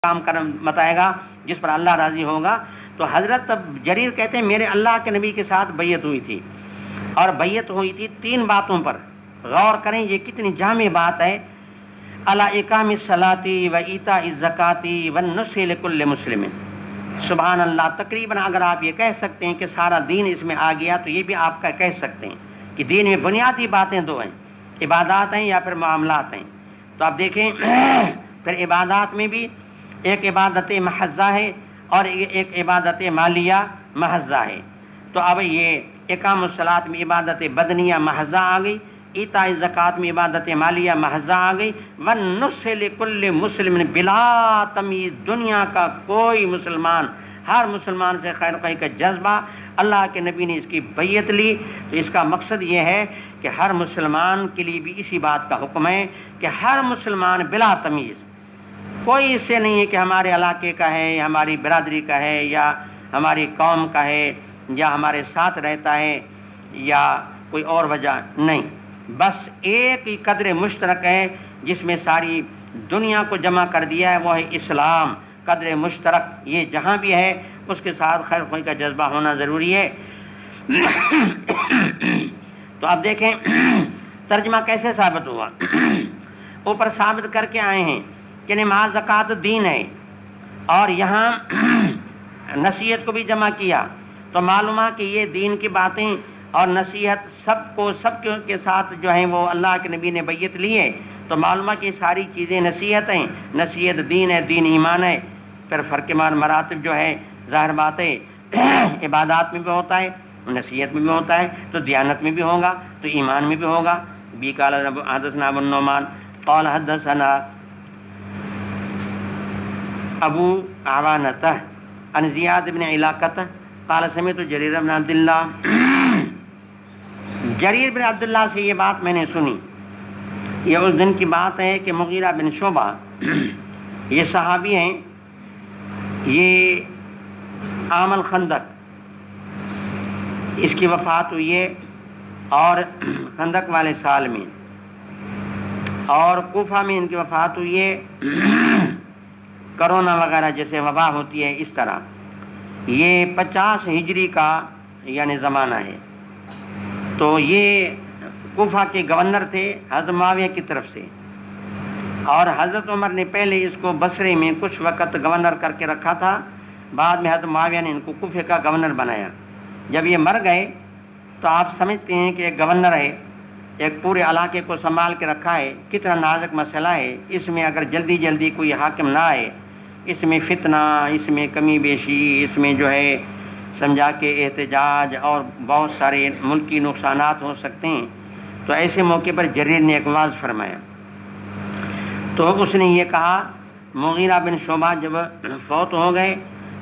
کام بتائے گا جس پر اللہ راضی ہوگا. تو حضرت جریر کہتے ہیں میرے اللہ کے نبی کے ساتھ بیعت ہوئی تھی، اور بیعت ہوئی تھی 3 باتوں پر. غور کریں یہ کتنی جامع بات ہے. علی اقام الصلاۃ و ایتاء الزکاۃ والنصح لکل مسلم. سبحان اللہ. تقریباً اگر آپ یہ کہہ سکتے ہیں کہ سارا دین اس میں آ گیا، تو یہ بھی آپ کا کہہ سکتے ہیں کہ دین میں بنیادی باتیں 2 ہیں، عبادات ہیں یا پھر معاملات ہیں. تو آپ دیکھیں پھر عبادات میں بھی ایک عبادت محضہ ہے اور ایک عبادت مالیہ محضہ ہے. تو اب یہ اقام الصلاۃ میں عبادت بدنیہ محضہ آ گئی، ایتاء الزکات میں عبادت مالیہ محضہ آ گئی، والنصح لکل مسلم بلا تمیز. دنیا کا کوئی مسلمان، ہر مسلمان سے خیر خواہی کا جذبہ. اللہ کے نبی نے اس کی بیعت لی، تو اس کا مقصد یہ ہے کہ ہر مسلمان کے لیے بھی اسی بات کا حکم ہے کہ ہر مسلمان بلا تمیز، کوئی اس سے نہیں ہے کہ ہمارے علاقے کا ہے یا ہماری برادری کا ہے یا ہماری قوم کا ہے یا ہمارے ساتھ رہتا ہے یا کوئی اور وجہ نہیں. بس ایک ہی قدر مشترک ہے جس میں ساری دنیا کو جمع کر دیا ہے، وہ ہے اسلام. قدر مشترک یہ جہاں بھی ہے اس کے ساتھ خیر خواہی کا جذبہ ہونا ضروری ہے. تو آپ دیکھیں ترجمہ کیسے ثابت ہوا. اوپر ثابت کر کے آئے ہیں کہ نماز زکوٰۃ دین ہے، اور یہاں نصیحت کو بھی جمع کیا. تو معلوم ہے کہ یہ دین کی باتیں اور نصیحت سب کے ساتھ جو ہیں وہ اللہ کے نبی نے بیعت لی ہے. تو معلوم ہے کہ ساری چیزیں نصیحت ہیں. نصیحت دین ہے، دین ایمان ہے. پھر فرق مراتب جو ہے ظاہر بات ہے عبادات میں بھی ہوتا ہے، نصیحت میں بھی ہوتا ہے، تو دیانت میں بھی ہوگا، تو ایمان میں بھی ہوگا. بی قال حدثنا ابو النعمان قال حدثنا ابو عوانۃ عن زیاد بن علاقۃ قال سمعت جریر بن عبداللہ. جریر بن عبداللہ سے یہ بات میں نے سنی. یہ اس دن کی بات ہے کہ مغیرہ بن شعبہ یہ صحابی ہیں، یہ عام الخندق اس کی وفات ہوئی ہے، اور خندق والے سال میں، اور کوفہ میں ان کی وفات ہوئی ہے کرونا وغیرہ جیسے وبا ہوتی ہے اس طرح. یہ 50 ہجری کا یعنی زمانہ ہے. تو یہ کوفہ کے گورنر تھے حضرت معاویہ کی طرف سے، اور حضرت عمر نے پہلے اس کو بصرے میں کچھ وقت گورنر کر کے رکھا تھا. بعد میں حضرت معاویہ نے ان کو کوفے کا گورنر بنایا. جب یہ مر گئے تو آپ سمجھتے ہیں کہ ایک گورنر ہے، ایک پورے علاقے کو سنبھال کے رکھا ہے، کتنا نازک مسئلہ ہے. اس میں اگر جلدی کوئی حاکم نہ آئے، اس میں فتنہ، اس میں کمی بیشی، اس میں جو ہے سمجھا کے احتجاج اور بہت سارے ملکی نقصانات ہو سکتے ہیں. تو ایسے موقع پر جریر نے ایک واعظ فرمایا. تو اس نے یہ کہا، مغیرہ بن شعبہ جب فوت ہو گئے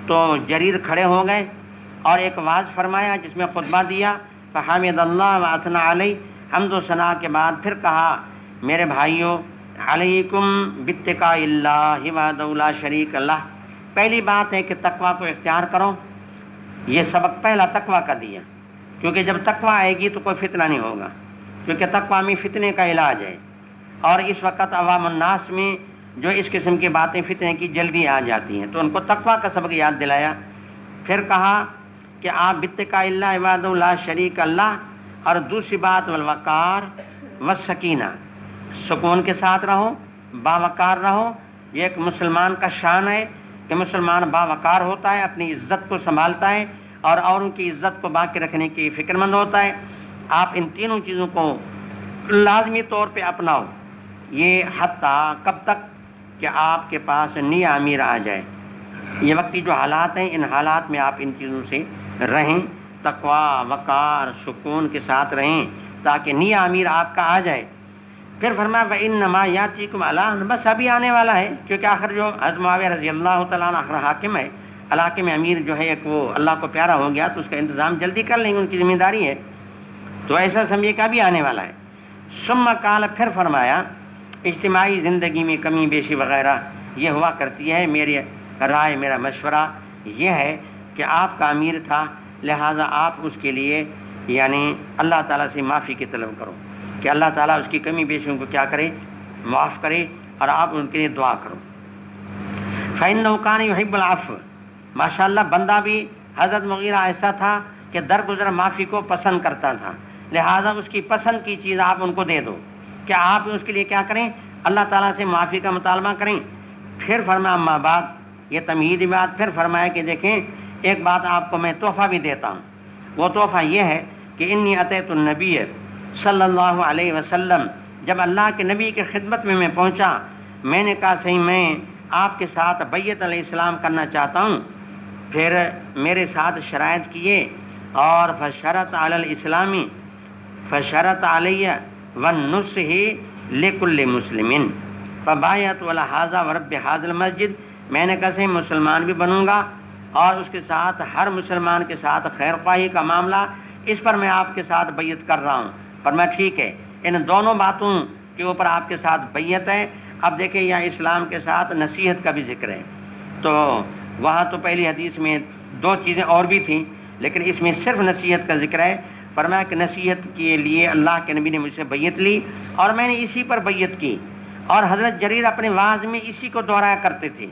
تو جریر کھڑے ہو گئے اور ایک واعظ فرمایا جس میں خطبہ دیا. فحمد اللہ واثنى علیہ. حمد و ثنا کے بعد پھر کہا، میرے بھائیوں، علیکم باتقاء اللہ وحدہ لا شریک لہ. پہلی بات ہے کہ تقوی کو اختیار کرو. یہ سبق پہلا تقوی کا دیا، کیونکہ جب تقوی آئے گی تو کوئی فتنہ نہیں ہوگا، کیونکہ تقوی میں فتنے کا علاج ہے. اور اس وقت عوام الناس میں جو اس قسم کی باتیں فتنے کی جلدی آ جاتی ہیں، تو ان کو تقوی کا سبق یاد دلایا. پھر کہا کہ آپ باتقاء اللہ وحدہ لا شریک اللہ. اور دوسری بات والوقار والسکینہ، سکون کے ساتھ رہو، باوقار رہو. یہ ایک مسلمان کا شان ہے کہ مسلمان باوقار ہوتا ہے، اپنی عزت کو سنبھالتا ہے اور اوروں کی عزت کو باقی رکھنے کی فکر مند ہوتا ہے. آپ ان تینوں چیزوں کو لازمی طور پہ اپناؤ. یہ حتیٰ کب تک کہ آپ کے پاس نئی امیر آ جائے. یہ وقتی جو حالات ہیں، ان حالات میں آپ ان چیزوں سے رہیں، تقوی، وقار، سکون کے ساتھ رہیں تاکہ نئی امیر آپ کا آ جائے. پھر فرمایا وَإِنَّمَا يَأْتِيكُمْ عَلَىٰ، بس ابھی آنے والا ہے، کیونکہ آخر جو حضرت معاویہ رضی اللہ تعالیٰ عنہ آخر حاکم ہے، علاقے میں امیر جو ہے ایک وہ اللہ کو پیارا ہو گیا، تو اس کا انتظام جلدی کر لیں گے، ان کی ذمہ داری ہے. تو ایسا سمجھے کہ ابھی آنے والا ہے. ثم قال، پھر فرمایا، اجتماعی زندگی میں کمی بیشی وغیرہ یہ ہوا کرتی ہے. میری رائے، میرا مشورہ یہ ہے کہ آپ کا امیر تھا، لہٰذا آپ اس کے لیے یعنی اللہ تعالیٰ سے معافی کی طلب کرو کہ اللہ تعالیٰ اس کی کمی بیشیوں کو کیا کرے، معاف کرے، اور آپ ان کے لیے دعا کرو. فإنه كان يحب العفو، ماشاء اللہ بندہ بھی حضرت مغیرہ ایسا تھا کہ درگزر معافی کو پسند کرتا تھا، لہٰذا اس کی پسند کی چیز آپ ان کو دے دو کہ آپ اس کے لیے کیا کریں، اللہ تعالیٰ سے معافی کا مطالبہ کریں۔ پھر فرمایا اما بعد، یہ تمہیدی بات، پھر فرمایا کہ دیکھیں ایک بات آپ کو میں تحفہ بھی دیتا ہوں، وہ تحفہ یہ ہے کہ انی اتیت النبی صلی اللہ علیہ وسلم، جب اللہ کے نبی کی خدمت میں پہنچا، میں نے کہا صحیح میں آپ کے ساتھ بیعت علیہ السلام کرنا چاہتا ہوں۔ پھر میرے ساتھ شرائط کیے اور فشرط علی الاسلامی فشرط علیہ والنصح لکل مسلم فبایعت علی ھذا ورب ھذا المسجد، میں نے کہا صحیح مسلمان بھی بنوں گا اور اس کے ساتھ ہر مسلمان کے ساتھ خیر خواہی کا معاملہ، اس پر میں آپ کے ساتھ بیعت کر رہا ہوں۔ فرمایا ٹھیک ہے، ان دونوں باتوں کے اوپر آپ کے ساتھ بیعت ہے۔ اب دیکھیں یہاں اسلام کے ساتھ نصیحت کا بھی ذکر ہے، تو وہاں تو پہلی حدیث میں دو چیزیں اور بھی تھیں لیکن اس میں صرف نصیحت کا ذکر ہے۔ فرمایا کہ نصیحت کے لیے اللہ کے نبی نے مجھ سے بیعت لی اور میں نے اسی پر بیعت کی، اور حضرت جریر اپنے وعظ میں اسی کو دہرایا کرتے تھے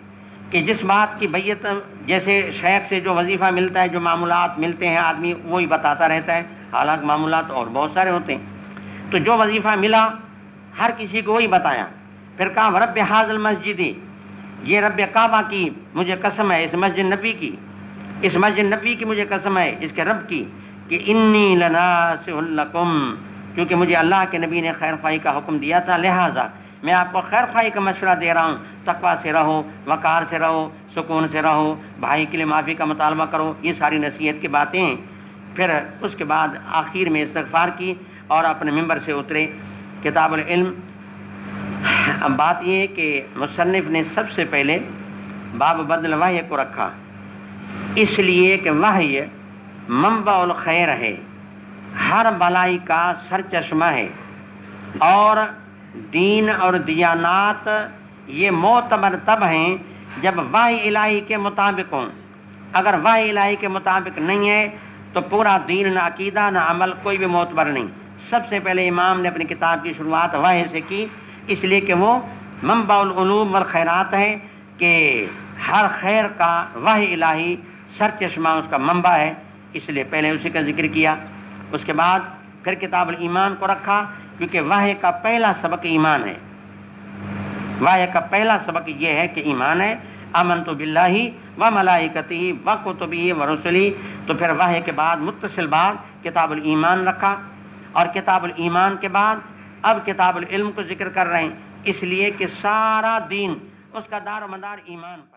کہ جس بات کی بیعت، جیسے شیخ سے جو وظیفہ ملتا ہے، جو معمولات ملتے ہیں آدمی وہی بتاتا رہتا ہے، حالانکہ معمولات اور بہت سارے ہوتے ہیں، تو جو وظیفہ ملا ہر کسی کو وہی بتایا۔ پھر کہا رب ھذا المسجد، یہ رب کعبہ کی مجھے قسم ہے، اس مسجد نبی کی، اس مسجد نبی کی مجھے قسم ہے، اس کے رب کی، کہ انی لناصح لکم، کیونکہ مجھے اللہ کے نبی نے خیر خواہی کا حکم دیا تھا، لہٰذا میں آپ کو خیر خواہی کا مشورہ دے رہا ہوں، تقویٰ سے رہو، وقار سے رہو، سکون سے رہو، بھائی کے لیے معافی کا مطالبہ کرو، یہ ساری نصیحت کی باتیں ہیں۔ پھر اس کے بعد آخر میں استغفار کی اور اپنے ممبر سے اترے۔ کتاب العلم، اب بات یہ ہے کہ مصنف نے سب سے پہلے باب بدل وحی کو رکھا، اس لیے کہ وحی منبع الخیر ہے، ہر بلائی کا سر چشمہ ہے، اور دین اور دیانات یہ معتبر تب ہیں جب وحی الہی کے مطابق ہوں۔ اگر وحی الہی کے مطابق نہیں ہے تو پورا دین، نہ عقیدہ نہ عمل، کوئی بھی معتبر نہیں۔ سب سے پہلے امام نے اپنی کتاب کی شروعات وحی سے کی، اس لیے کہ وہ منبع العلوم والخیرات ہے، کہ ہر خیر کا وحی الہی سر چشمہ اس کا منبع ہے، اس لیے پہلے اسی کا ذکر کیا۔ اس کے بعد پھر کتاب الایمان کو رکھا، کیونکہ وحی کا پہلا سبق ایمان ہے، وحی کا پہلا سبق یہ ہے کہ ایمان ہے، آمنت باللہ و ملائکتہ و کتبہ و رسلہ، تو پھر وحی کے بعد متصل بعد کتاب الایمان رکھا، اور کتاب الایمان کے بعد اب کتاب العلم کو ذکر کر رہے ہیں، اس لیے کہ سارا دین اس کا دار و مدار ایمان پر